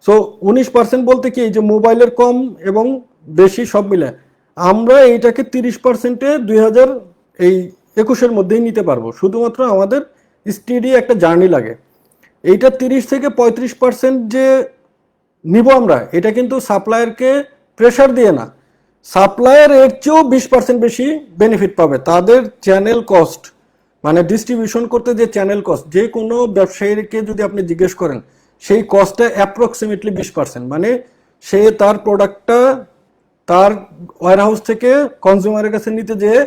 সো 19% বলতে কি, যে মোবাইলের কম এবং বেশি সব মিলে আমরা এইটাকে 30%-এ 2021 মধ্যেই নিতে পারবো। শুধুমাত্র আমাদের স্টেডি একটা জার্নি লাগে। এইটা 30 থেকে 35% যে নিব আমরা, এটা কিন্তু সাপ্লায়ারকে প্রেশার দিয়ে না, সাপ্লায়ার এর চেয়েও 20% বেশি বেনিফিট পাবে। তাদের চ্যানেল কস্ট, মানে ডিস্ট্রিবিউশন করতে যে চ্যানেল কস্ট, যে কোনো ব্যবসায়ীকে যদি আপনি জিজ্ঞেস করেন সেই কস্টটা অ্যাপ্রক্সিমেটলি 20%। মানে সে তার প্রোডাক্টটা তার ওয়্যারহাউস থেকে কনজিউমারের কাছে নিতে যেয়ে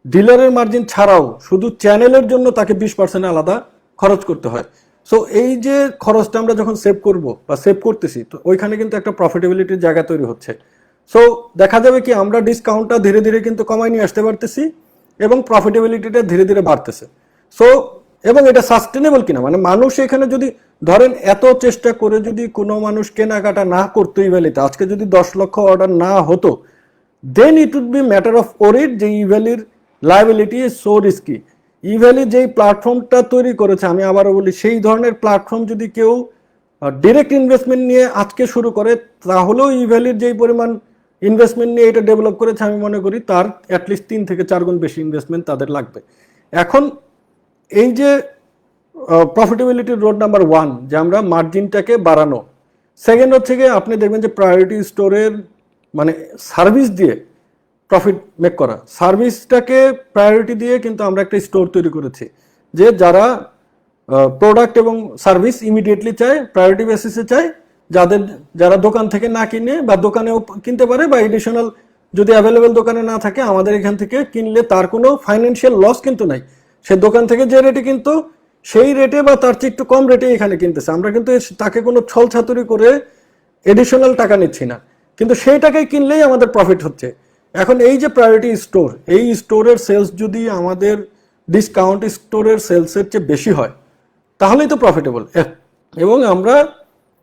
ডিলারের মার্জিন ছাড়াও শুধু চ্যানেলের জন্য তাকে 20% আলাদা খরচ করতে হয়। সো এই যে খরচটা আমরা যখন সেভ করব বা সেভ করতেছি, তো ওইখানে কিন্তু একটা প্রফিটেবিলিটির জায়গা তৈরি হচ্ছে। সো দেখা যাবে কি আমরা ডিসকাউন্টটা ধীরে ধীরে কিন্তু কমাই নিয়ে আসতে পারতেছি এবং প্রফিটেবিলিটিটা ধীরে ধীরে বাড়তেছে। সো এবং এটা সাস্টেনেবল কিনা, মানে মানুষ এখানে যদি ধরেন এত চেষ্টা করে যদি কোনো মানুষ কেনাকাটা না করতো ইভ্যালিতে, আজকে যদি 10 লক্ষ অর্ডার না হতো, then it would be matter of worried যে ইভ্যালির liability is so risky. Evaly যেই প্ল্যাটফর্মটা তৈরি করেছে, আমি আবারও বলি, সেই ধরনের প্ল্যাটফর্ম যদি কেউ ডিরেক্ট ইনভেস্টমেন্ট নিয়ে আজকে শুরু করে, তাহলেও ইভ্যালির যেই পরিমাণ ইনভেস্টমেন্ট নিয়ে এটা ডেভেলপ করেছে আমি মনে করি তার অ্যাটলিস্ট 3 থেকে 4 গুণ বেশি ইনভেস্টমেন্ট তাদের লাগবে। এখন এই যে প্রফিটেবিলিটির রোড নাম্বার 1 যে আমরা মার্জিনটাকে বাড়ানো, সেকেন্ড হচ্ছে গিয়ে আপনি দেখবেন যে প্রায়োরিটি স্টোরের মানে সার্ভিস দিয়ে প্রফিট মেক করা, সার্ভিসটাকে প্রায়োরিটি দিয়ে কিন্তু আমরা একটা স্টোর তৈরি করেছি যে যারা প্রোডাক্ট এবং সার্ভিস ইমিডিয়েটলি চায়, প্রায়োরিটি বেসিসে চায়, যারা দোকান থেকে না কিনে বা দোকানেও কিনতে পারে বা এডিশনাল যদি অ্যাভেলেবেল দোকানে না থাকে আমাদের এখান থেকে কিনলে তার কোনো ফাইন্যান্সিয়াল লস কিন্তু নাই। সে দোকান থেকে যে রেটে কিনতো সেই রেটে বা তার চেয়ে একটু কম রেটে এখানে কিনতেছে, আমরা কিন্তু তাকে কোনো ছল ছাতুরি করে এডিশনাল টাকা নিচ্ছি না, কিন্তু সেই টাকায় কিনলেই আমাদের প্রফিট হচ্ছে। এখন এই যে প্রায়োরিটি স্টোর, এই স্টোরের সেলস যদি আমাদের ডিসকাউন্ট স্টোরের সেলসের চেয়ে বেশি হয় তাহলেই তো প্রফিটেবল। এবং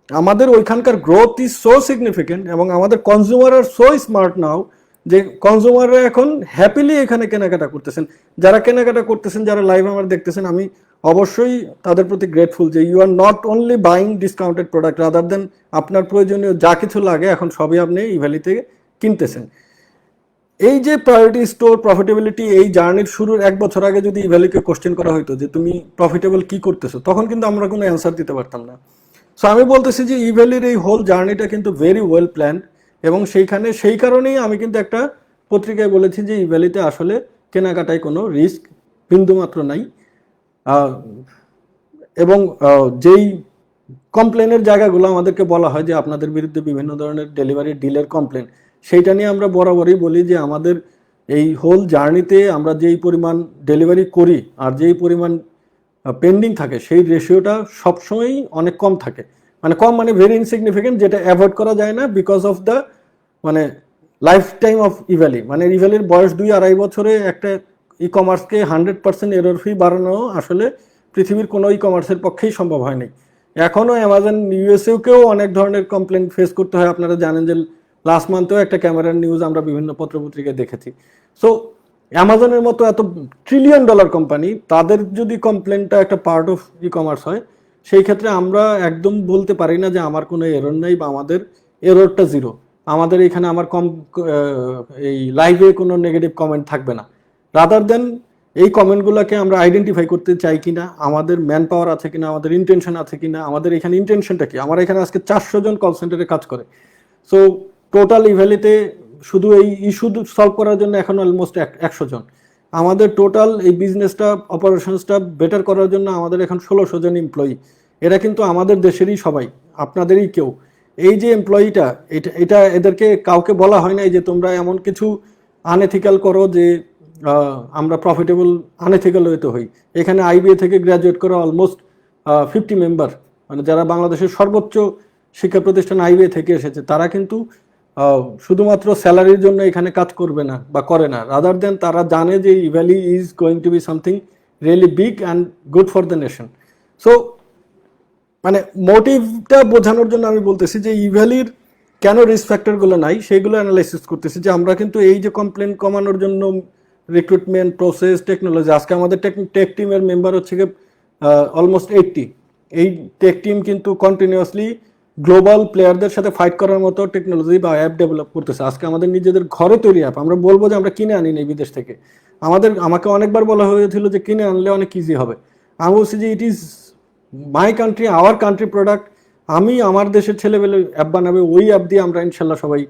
আমাদের ওইখানকার গ্রোথ ইজ সো সিগনিফিকেন্ট এবং আমাদের কনজিউমার আর সো স্মার্ট নাও যে কনজিউমাররা এখন হ্যাপিলি এখানে কেনাকাটা করতেছেন। যারা কেনাকাটা করতেছেন, যারা লাইভ আমার দেখতেছেন, আমি অবশ্যই তাদের প্রতি গ্রেটফুল যে you are not only buying discounted product, rather than আপনার প্রয়োজনীয় যা কিছু লাগে এখন সবই আপনি ইভ্যালি থেকে কিনতেছেন। এই যে প্রায়োরিটি স্টোর প্রফিটেবিলিটি, এই জার্নির শুরুর 1 বছর আগে যদি ইভ্যালিকে কোশ্চেন করা হতো যে তুমি প্রফিটেবল কি করতেছো, তখন কিন্তু আমরা কোনো অ্যান্সার দিতে পারতাম না। সো আমি বলতেছি যে ইভ্যালির এই হোল জার্নিটা কিন্তু ভেরি ওয়েল প্ল্যান্ড এবং সেই কারণেই আমি কিন্তু একটা পত্রিকায় বলেছি যে ইভ্যালিতে আসলে কেনাকাটায় কোনো রিস্ক বিন্দুমাত্র নাই। এবং যেই কমপ্লেনের জায়গাগুলো আমাদেরকে বলা হয় যে আপনাদের বিরুদ্ধে বিভিন্ন ধরনের ডেলিভারি ডিলের কমপ্লেন, সেইটা নিয়ে আমরা বরাবরই বলি যে আমাদের এই হোল জার্নিতে আমরা যেই পরিমাণ ডেলিভারি করি আর যেই পরিমাণ পেন্ডিং থাকে সেই রেশিওটা সবসময়ই অনেক কম থাকে, মানে কম মানে ভেরি ইনসিগনিফিকেন্ট, যেটা অ্যাভয়েড করা যায় না বিকজ অফ দ্য মানে লাইফ টাইম অফ ইভ্যালি। মানে ইভ্যালির বয়স 2-2.5 বছরে একটা ই কমার্সকে 100% এরর ফ্রি বাড়ানো আসলে পৃথিবীর কোনো ই কমার্সের পক্ষেই সম্ভব হয়নি। এখনও অ্যামাজন ইউএসএকেও অনেক ধরনের কমপ্লেন ফেস করতে হয়। আপনারা জানেন যে লাস্ট মান্থেও একটা ক্যামেরার নিউজ আমরা বিভিন্ন পত্রপত্রিকায় দেখেছি। সো অ্যামাজনের মতো এত $1 ট্রিলিয়ন কোম্পানি, তাদের যদি কমপ্লেনটা একটা পার্ট অফ ই কমার্স হয়, সেই ক্ষেত্রে আমরা একদম বলতে পারি না যে আমার কোনো এরর নেই বা আমাদের এররটা জিরো। আমাদের এখানে এই লাইভে কোনো নেগেটিভ কমেন্ট থাকবে না, রাদার দেন এই কমেন্টগুলোকে আমরা আইডেন্টিফাই করতে চাই কিনা, আমাদের ম্যান পাওয়ার আছে কিনা, আমাদের ইন্টেনশন আছে কিনা, আমাদের এখানে ইন্টেনশনটা কি। আমার এখানে আজকে 400 জন কল সেন্টারে কাজ করে। সো টোটাল ইভ্যালিতে শুধু এই ইস্যু সলভ করার জন্য এখন অলমোস্ট 100 জন। আমাদের টোটাল এই বিজনেসটা অপারেশনসটা বেটার করার জন্য আমাদের এখন 1600 জন এমপ্লয়ি। এরা কিন্তু আমাদের দেশেরই সবাই, আপনাদেরই কেউ। এই যে এমপ্লয়িটা, এটা এদেরকে কাউকে বলা হয় না যে তোমরা এমন কিছু আনএথিক্যাল করো যে আমরা প্রফিটেবল আনএথিক্যাল হইতে হই। এখানে আইবিএ থেকে গ্র্যাজুয়েট করা অলমোস্ট 50 মেম্বার, মানে যারা বাংলাদেশের সর্বোচ্চ শিক্ষা প্রতিষ্ঠান আইবিএ থেকে এসেছে, তারা কিন্তু শুধুমাত্র স্যালারির জন্য এখানে কাজ করবে না বা করে না, রাদার দেন তারা জানে যে Evaly is going to be something really big and good for the nation. So মানে মোটিভটা বোঝানোর জন্য আমি বলতেছি যে ইভ্যালির কেন রিস্ক ফ্যাক্টরগুলো নাই সেইগুলো অ্যানালাইসিস করতেছি, যে আমরা কিন্তু এই যে কমপ্লেন কমানোর জন্য রিক্রুটমেন্ট প্রসেস টেকনোলজি, আজকে আমাদের টেক টিমের মেম্বার হচ্ছে অলমোস্ট 80। এই টেক টিম কিন্তু কন্টিনিউয়াসলি গ্লোবাল প্লেয়ারদের সাথে ফাইট করার মতো টেকনোলজি বা অ্যাপ ডেভেলপ করতেছে। আজকে আমাদের নিজেদের ঘরে তৈরি অ্যাপ, আমরা বলবো যে আমরা কিনে আনি নাই বিদেশ থেকে। আমাকে অনেকবার বলা হয়েছিল যে কিনে আনলে অনেক ইজি হবে। আমি বলছি যে it is my country, our country product. আমি আমার দেশের ছেলেবেলে অ্যাপ বানাবে, ওই অ্যাপ দিয়ে আমরা ইনশাল্লাহ সবাই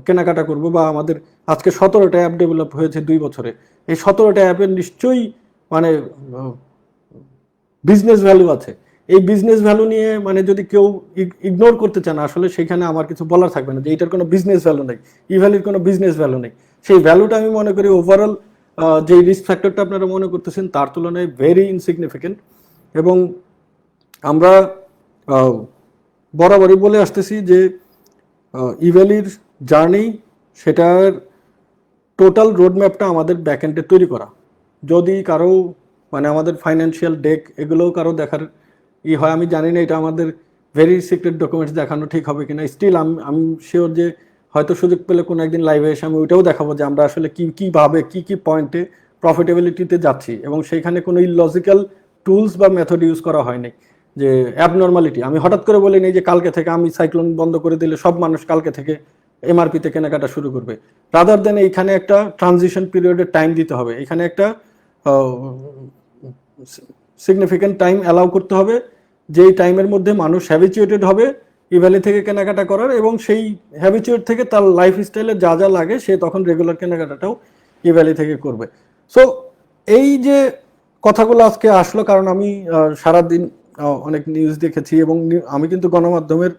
কেনাকাটা করব। বা আমাদের আজকে 17টা অ্যাপ ডেভেলপ হয়েছে 2 বছরে। এই 17টা অ্যাপের নিশ্চয়ই মানে বিজনেস ভ্যালু আছে। এই বিজনেস ভ্যালু নিয়ে মানে যদি কেউ ইগনোর করতে চান, আসলে সেখানে আমার কিছু বলার থাকবে না যে এটার কোনো বিজনেস ভ্যালু নেই, ইভ্যালির কোনো বিজনেস ভ্যালু নেই। সেই ভ্যালুটা আমি মনে করি ওভারঅল যে রিস্ক ফ্যাক্টরটা আপনারা মনে করতেছেন তার তুলনায় ভেরি ইনসিগনিফিকেন্ট। এবং আমরা বরাবরই বলে আসতেছি যে ইভ্যালির জার্নি, সেটার টোটাল রোডম্যাপটা আমাদের ব্যাকএন্ডে তৈরি করা। যদি কারো মানে আমাদের ফাইন্যান্সিয়াল ডেক এগুলোও কারো দেখার হয়, আমি জানি না এটা আমাদের ভেরি সিক্রেট ডকুমেন্টস দেখানো ঠিক হবে কিনা। স্টিল আমি শিওর যে হয়তো সুযোগ পেলে কোনো একদিন লাইভে এসে আমি ওইটাও দেখাবো যে আমরা আসলে কীভাবে কী পয়েন্টে প্রফিটেবিলিটিতে যাচ্ছি এবং সেইখানে কোনো ইললজিক্যাল টুলস বা মেথড ইউজ করা হয়নি। যে অ্যাবনর্মালিটি। আমি হঠাৎ করে বলি নেই যে কালকে থেকে আমি সাইক্লোন বন্ধ করে দিলে সব মানুষ কালকে থেকে এমআরপিতে কেনাকাটা শুরু করবে। রাদার দেন এইখানে একটা ট্রানজিশন পিরিয়ডের টাইম দিতে হবে, এখানে একটা সিগনিফিক্যান্ট টাইম অ্যালাউ করতে হবে, যেই টাইমের মধ্যে মানুষ হ্যাবিচুয়েটেড হবে ইভ্যালি থেকে কেনাকাটা করার, এবং সেই হ্যাবিচুয়েট থেকে তার লাইফস্টাইলে যা যা লাগে সে তখন রেগুলার কেনাকাটাটাও ইভ্যালি থেকে করবে। সো এই যে কথাগুলো আজকে আসলো, কারণ আমি সারাদিন অনেক নিউজ দেখেছি, এবং আমি কিন্তু গণমাধ্যমের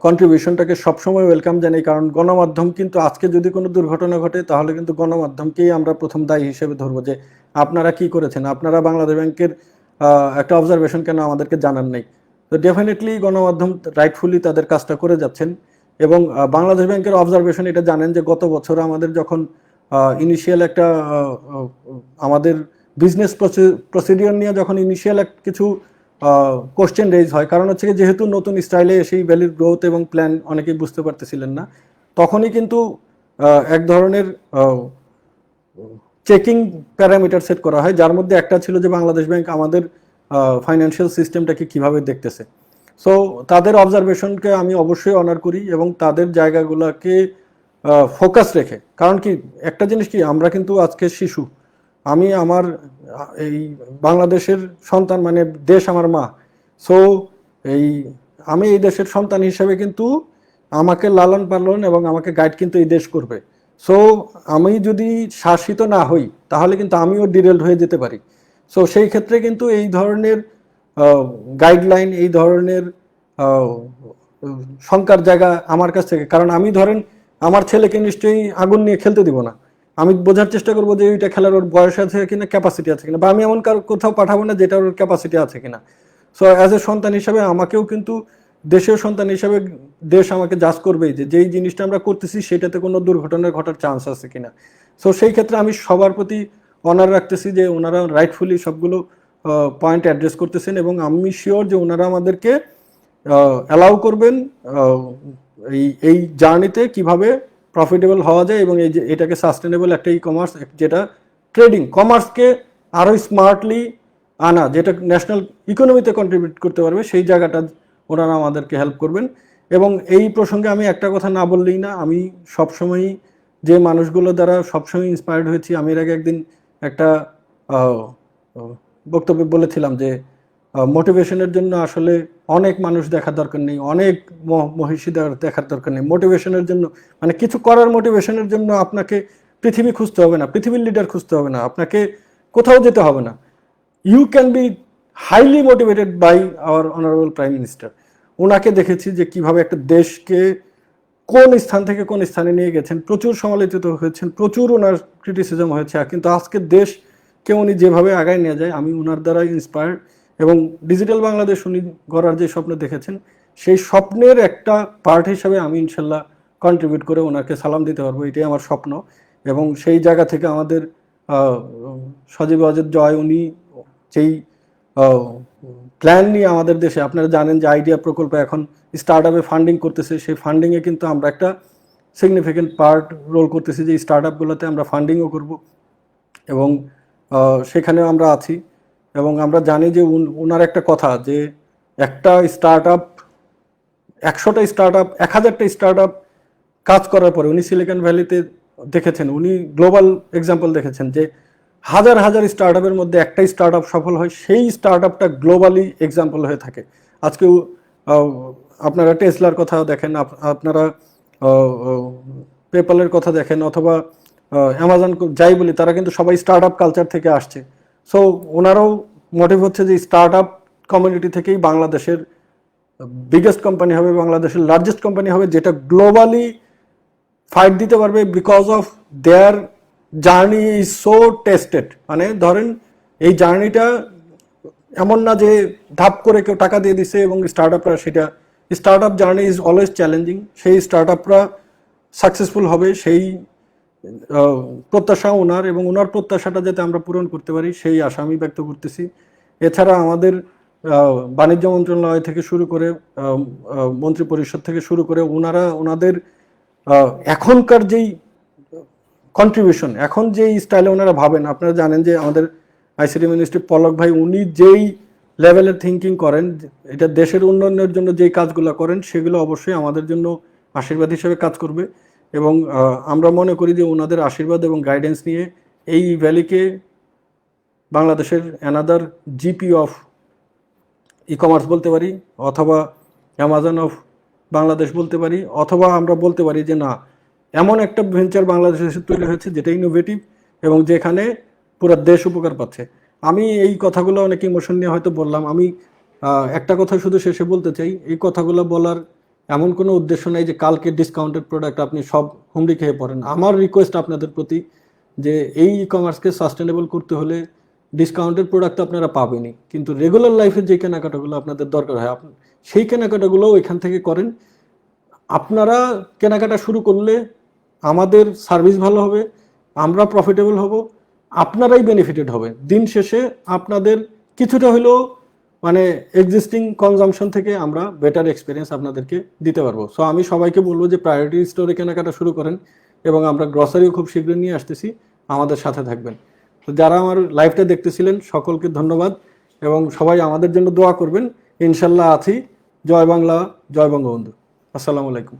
কন্ট্রিবিউশনটাকে সবসময় ওয়েলকাম জানাই, কারণ গণমাধ্যম কিন্তু আজকে যদি কোনো দুর্ঘটনা ঘটে তাহলে কিন্তু গণমাধ্যমকেই আমরা প্রথম দায়ী হিসেবে ধরবো, যে আপনারা কি করেছেন, আপনারা বাংলাদেশ ব্যাংকের একটা অবজারভেশন কেন আমাদেরকে জানান নাই। তো ডেফিনেটলি গণমাধ্যম রাইটফুলি তাদের কাজটা করে যাচ্ছেন, এবং বাংলাদেশ ব্যাংকের অবজারভেশন এটা জানেন যে গত বছর আমাদের যখন ইনিশিয়াল একটা আমাদের বিজনেস প্রসিডিওর নিয়ে যখন ইনিশিয়াল কিছু কোশ্চেন রেজ হয়, কারণ হচ্ছে যেহেতু নতুন স্টাইলে সেই ভ্যালির গ্রোথ এবং প্ল্যান অনেকেই বুঝতে পারতেছিলেন না, তখনই কিন্তু এক ধরনের চেকিং প্যারামিটার সেট করা হয়, যার মধ্যে একটা ছিল যে বাংলাদেশ ব্যাংক আমাদের ফাইন্যান্সিয়াল সিস্টেমটাকে কিভাবে দেখতেছে। সো তাদের অবজারভেশনকে আমি অবশ্যই অনার করি, এবং তাদের জায়গাগুলোকে ফোকাস রেখে, কারণ কি একটা জিনিস কি, আমরা কিন্তু আজকে শিশু, আমি আমার এই বাংলাদেশের সন্তান, মানে দেশ আমার মা। সো এই আমি এই দেশের সন্তান হিসেবে কিন্তু আমাকে লালন পালন এবং আমাকে গাইড কিন্তু এই দেশ করবে। সো আমি যদি শাসিত না হই তাহলে কিন্তু আমিও ডিরেলড হয়ে যেতে পারি। সো সেই ক্ষেত্রে কিন্তু এই ধরনের গাইডলাইন, এই ধরনের শঙ্কার জায়গা আমার কাছ থেকে, কারণ আমি ধরেন আমার ছেলেকে নিশ্চয়ই আগুন নিয়ে খেলতে দিব না, আমি বোঝার চেষ্টা করবো যে ওইটা খেলার ওর বয়স আছে কিনা, ক্যাপাসিটি আছে কিনা, বা আমি এমন কোথাও পাঠাবো না যেটা ওর ক্যাপাসিটি আছে কিনা। সো অ্যাজ এ সন্তান হিসাবে আমাকেও কিন্তু দেশের সন্তান হিসাবে দেশ আমাকে জাজ করবেই যে যেই জিনিসটা আমরা করতেছি সেটাতে কোনো দুর্ঘটনা ঘটার চান্স আছে কিনা। সো সেই ক্ষেত্রে আমি সবার প্রতি অনার রাখতেছি যে ওনারা রাইটফুলি সবগুলো পয়েন্ট অ্যাড্রেস করতেছেন, এবং আমি শিওর যে ওনারা আমাদেরকে অ্যালাউ করবেন এই জার্নিতে কিভাবে প্রফিটেবল হওয়া যায়, এবং এই যে এটাকে সাস্টেনেবল একটা ই কমার্স, যেটা ট্রেডিং কমার্সকে আরও স্মার্টলি আনা, যেটা ন্যাশনাল ইকোনমিতে কন্ট্রিবিউট করতে পারবে, সেই জায়গাটা ওনারা আমাদেরকে হেল্প করবেন। এবং এই প্রসঙ্গে আমি একটা কথা না বললেই না, আমি সবসময়ই যে মানুষগুলো দ্বারা সবসময় ইন্সপায়ার্ড হয়েছি, আমি এর আগে একদিন একটা বক্তব্যে বলেছিলাম যে মোটিভেশনের জন্য আসলে অনেক মানুষ দেখার দরকার নেই, অনেক মহিষী দেখার দরকার নেই। মোটিভেশনের জন্য মানে কিছু করার মোটিভেশনের জন্য আপনাকে পৃথিবী খুঁজতে হবে না, পৃথিবীর লিডার খুঁজতে হবে না, আপনাকে কোথাও যেতে হবে না। You can be highly motivated by our honourable prime minister. ওনাকে দেখেছি যে কিভাবে একটা দেশকে কোন স্থান থেকে কোন স্থানে নিয়ে গেছেন, প্রচুর সমালোচিত হয়েছেন, প্রচুর ওনার ক্রিটিসিজম হয়েছে, কিন্তু আজকে দেশকে উনি যেভাবে আগায় নিয়ে যায়, আমি ওনার দ্বারা ইন্সপায়ার্ড। এবং ডিজিটাল বাংলাদেশ উনি গড়ার যে স্বপ্ন দেখেছেন, সেই স্বপ্নের একটা পার্ট হিসাবে আমি ইনশাল্লাহ কন্ট্রিবিউট করে ওনাকে সালাম দিতে পারবো, এটাই আমার স্বপ্ন। এবং সেই জায়গা থেকে আমাদের সজীব ওয়াজেদ জয় উনি যেই প্ল্যান নিয়ে আমাদের দেশে, আপনারা জানেন যে আইডিয়া প্রকল্প এখন স্টার্ট আপে ফান্ডিং করতেছে, সেই ফান্ডিংয়ে কিন্তু আমরা একটা সিগনিফিক্যান্ট পার্ট রোল করতেছি, যে স্টার্ট আপগুলোতে আমরা ফান্ডিংও করব, এবং সেখানেও আমরা আছি। এবং আমরা জানি যে ওনার একটা কথা, যে একটা স্টার্ট আপ 100টা স্টার্ট আপ 1000টা স্টার্ট আপ কাজ করার পরে, উনি সিলিকন ভ্যালিতে দেখেছেন, উনি গ্লোবাল এক্সাম্পল দেখেছেন, যে হাজার হাজার স্টার্ট আপের মধ্যে একটা স্টার্ট আপ সফল হয়, সেই স্টার্ট আপটা গ্লোবালি এক্সাম্পল হয়ে থাকে। আজকে আপনারা টেসলার কথা দেখেন, আপনারা পেপ্যালের কথা দেখেন, অথবা অ্যামাজন, যাই বলি, তারা কিন্তু সবাই স্টার্ট আপ কালচার থেকে আসছে। সো ওনারাও মোটিভ হচ্ছে যে স্টার্ট আপ কমিউনিটি থেকেই বাংলাদেশের বিগেস্ট কোম্পানি হবে, বাংলাদেশের লার্জেস্ট কোম্পানি হবে, যেটা গ্লোবালি ফাইট দিতে পারবে, because of their journey is so tested. মানে ধরেন এই জার্নিটা এমন না যে ধাপ করে কেউ টাকা দিয়ে দিছে এবং স্টার্ট আপরা সেটা, start up journey is always challenging. সেই স্টার্ট আপরা সাকসেসফুল হবে, সেই প্রত্যাশা ওনার, এবং ওনার প্রত্যাশাটা যাতে আমরা পূরণ করতে পারি সেই আশা আমি ব্যক্ত করতেছি। এছাড়া আমাদের বাণিজ্য মন্ত্রণালয় থেকে শুরু করে মন্ত্রী পরিষদ থেকে শুরু করে ওনাদের এখনকার যেই কন্ট্রিবিউশন, এখন যেই স্টাইলে ওনারা ভাবেন, আপনারা জানেন যে আমাদের আইসিটি মিনিস্ট্রি পলক ভাই, উনি যেই লেভেলের থিঙ্কিং করেন, এটা দেশের উন্নয়নের জন্য যেই কাজগুলো করেন সেগুলো অবশ্যই আমাদের জন্য আশীর্বাদ হিসেবে কাজ করবে। এবং আমরা মনে করি যে ওনাদের আশীর্বাদ এবং গাইডেন্স নিয়ে এই ভ্যালিকে বাংলাদেশের another GP of e commerce বলতে পারি, অথবা অ্যামাজন অফ বাংলাদেশ বলতে পারি, অথবা আমরা বলতে পারি যে না, এমন একটা ভেঞ্চার বাংলাদেশে তৈরি হয়েছে যেটা ইনোভেটিভ এবং যেখানে পুরো দেশ উপকার পাচ্ছে। আমি এই কথাগুলো অনেক ইমোশন নিয়ে হয়তো বললাম। আমি একটা কথা শুধু শেষে বলতে চাই, এই কথাগুলো বলার এমন কোনো উদ্দেশ্য নেই যে কালকে ডিসকাউন্টেড প্রোডাক্ট আপনি সব হুমড়ি খেয়ে পড়েন। আমার রিকোয়েস্ট আপনাদের প্রতি যে এই ই কমার্সকে সাস্টেনেবল করতে হলে ডিসকাউন্টেড প্রোডাক্ট আপনারা পাবেনই, কিন্তু রেগুলার লাইফে যে কেনাকাটাগুলো আপনাদের দরকার হয় সেই কেনাকাটাগুলোও এখান থেকে করেন। আপনারা কেনাকাটা শুরু করলে আমাদের সার্ভিস ভালো হবে, আমরা প্রফিটেবল হব, আপনারাই বেনিফিটেড হবে। দিন শেষে আপনাদের কিছুটা হলেও মানে এক্সিস্টিং কনজামশন থেকে আমরা বেটার এক্সপিরিয়েন্স আপনাদেরকে দিতে পারবো। সো আমি সবাইকে বলবো যে প্রায়োরিটি স্টোরে কেনাকাটা শুরু করেন, এবং আমরা গ্রসারিও খুব শীঘ্রই নিয়ে আসতেছি, আমাদের সাথে থাকবেন। তো যারা আমার লাইভটা দেখতেছিলেন সকলকে ধন্যবাদ, এবং সবাই আমাদের জন্য দোয়া করবেন। ইনশাল্লাহ আছি। জয় বাংলা, জয় বঙ্গবন্ধু। আসসালামু আলাইকুম।